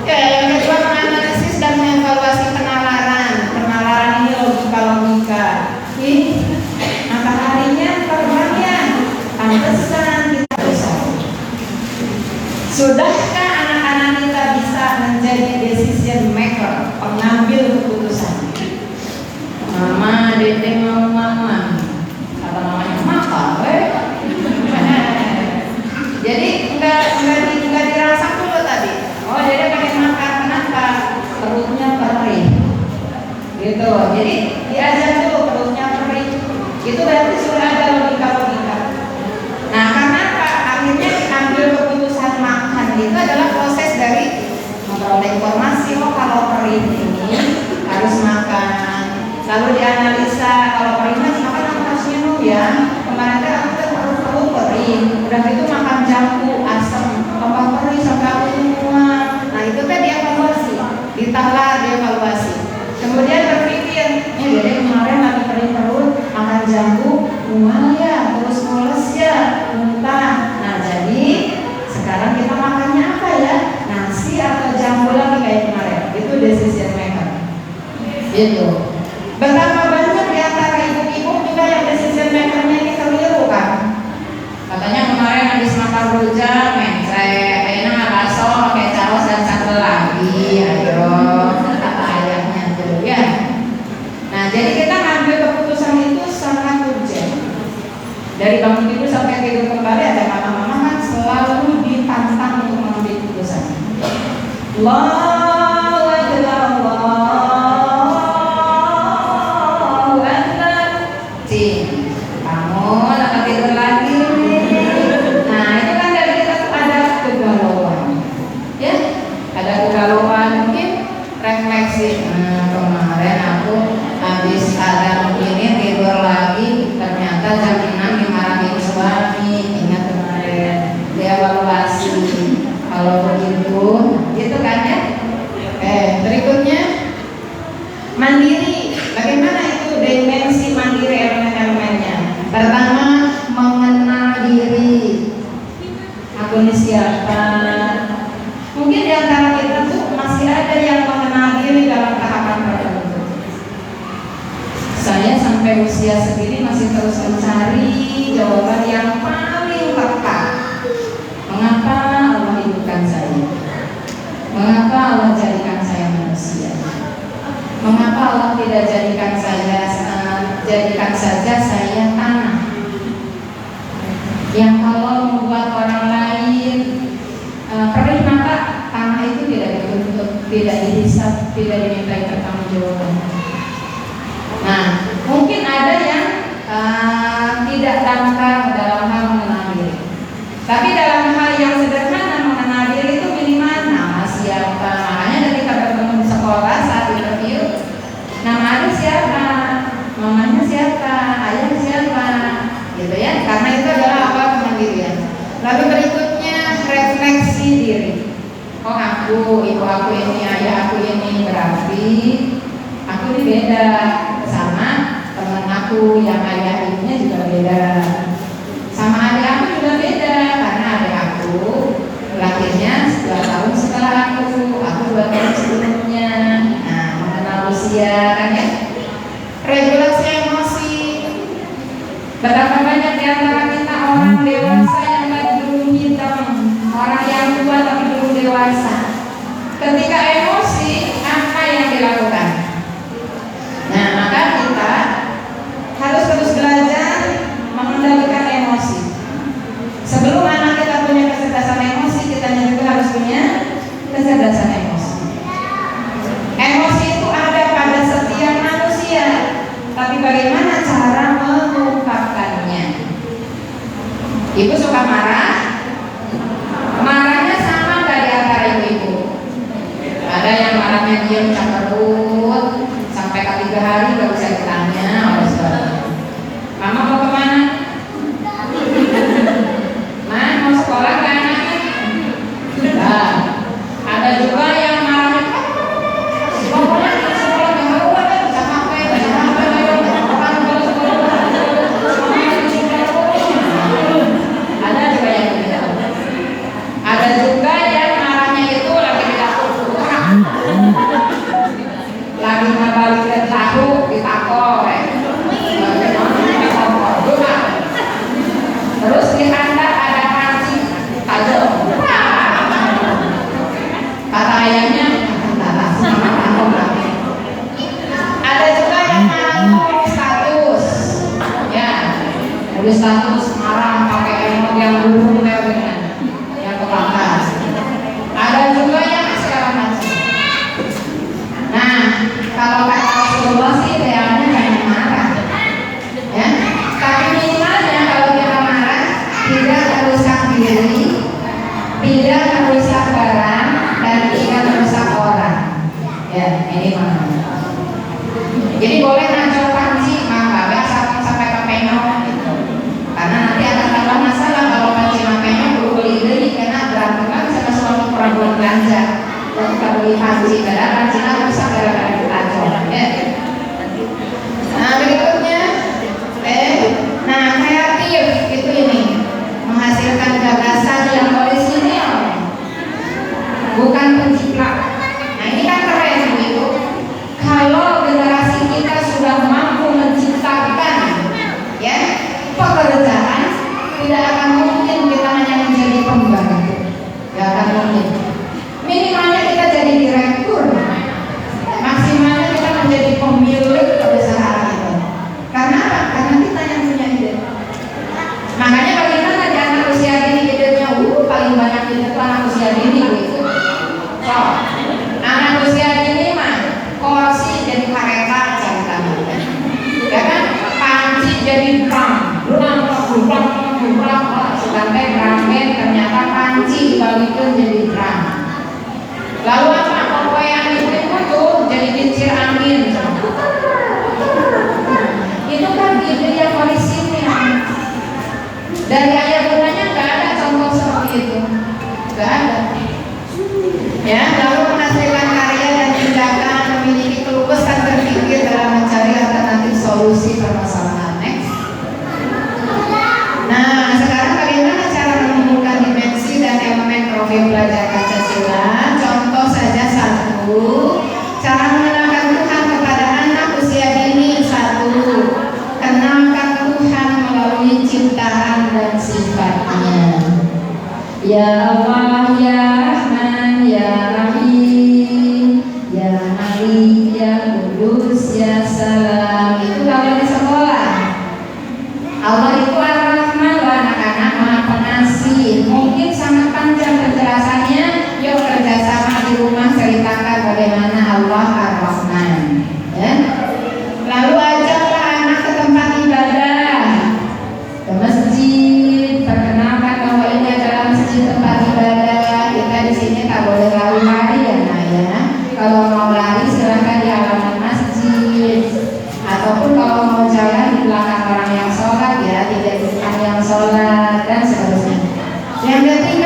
Ya, yang kedua menganalisis dan mengevaluasi penalaran ini logika. Ih, mataharinya terbang ya, pantesan kita dosa. Sudahkah anak-anak kita bisa menjadi decision maker, pengambil keputusan? Mama, Dede mau mama, apa namanya maka, jadi enggak dirasak dulu tadi. Oh, Dede pengen makan, kenapa? Perutnya perih, gitu. Jadi diajar dulu perutnya perih. Itu berarti sudah ada logika. Nah, karena apa? Akhirnya ambil keputusan makan itu adalah proses dari memperoleh informasi. Oh, kalau perih ini harus makan. Lalu dianalisa, kalau perihnya makan aku harus minum ya. Kemarin kan aku perlu perih. Udah gitu makan jambu, asam, tambah perih sampai aku semua. Nah, itu kan dievaluasi, ditalar dievaluasi. Kemudian berpikir, Dede kemarin lagi perih perut, makan jambu, mual ya, terus mules ya, muntah. Nah, jadi sekarang kita makannya apa ya? Nasi atau jambu lagi kayak kemarin? Itu decision maker. Gitu. Betapa banyak di antara ibu-ibu juga yang decision makernya ini keliru kan? Katanya kemarin habis makan rujak, mencret, kayaknya bakso, pakai caos dan sambal lagi, ayo, kata ayahnya tuh ya. Nah, jadi kita ngambil keputusan itu sangat urgent. Dari bangun tidur sampai tidur kembali ada mama-mama kan selalu ditantang untuk mengambil keputusan. Allahu Akbar, Allahu Akbar. Bangun, akan tidur lagi. Nah, itu kan dari kita tuh ada kegalauan, ya, ada kegalauan mungkin refleksi. Kemarin aku habis ada ini tidur lagi, ternyata jam 6 dimarahin suami. Ingat kemarin dievaluasi. Kalau begitu, gitu kan ya. Berikutnya mandiri. Bagaimana itu dimensi mandiri elemen-elemennya? Pertama, mengenal diri. Aku ini siapa? Mungkin di antara kita tuh masih ada yang mengenal diri dalam tahapan tertentu. Saya sampai usia segini masih terus mencari jawaban yang paling tepat. Mengapa Allah hidupkan saya? Mengapa Allah jadikan saya manusia? Mengapa Allah tidak jadikan saja saya tanah? Yang kalau membuat orang lain perih maka tanah itu tidak dituntut, tidak dihisab, tidak dimintai pertanggungjawaban. Nah, mungkin ada yang tidak dangkal dalam hal mengenal diri. Tapi dalam hal yang sederhana mengenal diri itu minimal nama siapa. Makanya ketika bertemu di sekolah saat interview, nama adik siapa, mamanya siapa, ayah siapa, gitu ya. Karena itu adalah awal kemandirian. Lalu berikutnya refleksi diri. Oh, aku, ibu aku ini, ayah aku ini, berarti aku ini beda sama teman aku yang ayah ibunya juga beda. Sama adik aku juga beda karena adik aku lahirnya 2 tahun setelah aku 2 tahun sebelumnya. Nah, mengenal usia kan ya. Regulasi emosi. Betapa banyak di antara kita orang dewasa yang belum hitam, orang yang tua tapi belum dewasa. Ketika emosi, apa yang dilakukan? Nah, maka kita harus terus belajar mengendalikan emosi. Sebelum anak kita punya kecerdasan emosi, kita juga harus punya kecerdasan emosi. Emosi itu ada pada setiap manusia, tapi bagaimana cara mengungkapkannya? Ibu suka marah, marahnya sama nggak di antara ibu-ibu? Ada yang marahnya diam cemberut sampai 3 hari nggak bisa ditanya oleh suami. Mama mau kemana? di Anda ada panci tajam. Kata ayahnya, ada juga yang mau status, ya, tulis status marah pakai emot yang burung yang kebakar. Ada juga yang segala macam. Nah, kalau kata Rasulullah sih idealnya jangan marah, ya. Tapi minimalnya kalau kita marah tidak merusak diri, tidak merusak barang, dan tidak merusak orang. Ya, ini mana? Jadi boleh nancol panci, maka biasa sampai ke penyok gitu. Karena nanti akan tambah masalah kalau panci makanya perlu beli dari karena berantem kan sama suami perempuan belanja. Dan kita beli panci, karena pancinya rusak gara-gara ditancol. Ya. Nah berikutnya, nah kreatif itu ini menghasilkan gagasan yang orisinil, bukan penciplak. Nah ini kan keren begitu. Kalau generasi kita sudah mampu menciptakan, ya, pekerjaan, tidak akan mungkin kita hanya menjadi pembantu, tidak akan mungkin. Minimalnya kita jadi direktur, maksimalnya kita menjadi pemilik perusahaan itu. Karena apa? Karena kita yang punya ide. Makanya bagaimana di anak usia dini idenya, paling banyak ide itu anak usia dini gitu. So, anak usia dini mah kursi jadi kereta ceritanya, ya kan? Panci jadi drum, sampai drumnya ternyata panci dibalikin jadi drum. Lalu apa? Pokoknya itu jadi kincir angin. Itu kan ide yang orisinil. Dari ayat gunanya nggak ada contoh seperti itu, nggak ada. Ya, lalu menghasilkan karya dan tindakan, memiliki keluasan berpikir dalam mencari alternatif solusi permasalahan. Next. Nah, sekarang bagaimana cara menemukan dimensi dan elemen profil belajar Pancasila? Contoh saja satu, cara mengenalkan Tuhan kepada anak usia dini. Satu, kenalkan Tuhan melalui ciptaan dan sifatnya. Ya Allah, ya Rahman, ya Rahim, ya Malik, ya Kudus, ya Salam. Itu kalau di sekolah. Allah itu Ar-Rahman, anak-anak Maha Pengasih. Mungkin sangat panjang penjelasannya. Yuk kerjasama di rumah ceritakan bagaimana Allah Ar-Rahman. Ya. Lalu ajaklah anak ke tempat ibadah, ke masjid, perkenalkan bahwa ini adalah masjid tempat ibadah. Kita di sini tak boleh lari-lari ya, Nak ya. Kalau mau lari silahkan di halaman masjid, ataupun kalau mau jalan di belakang orang yang sholat ya, tidak di depan yang sholat dan seterusnya. Yang ketiga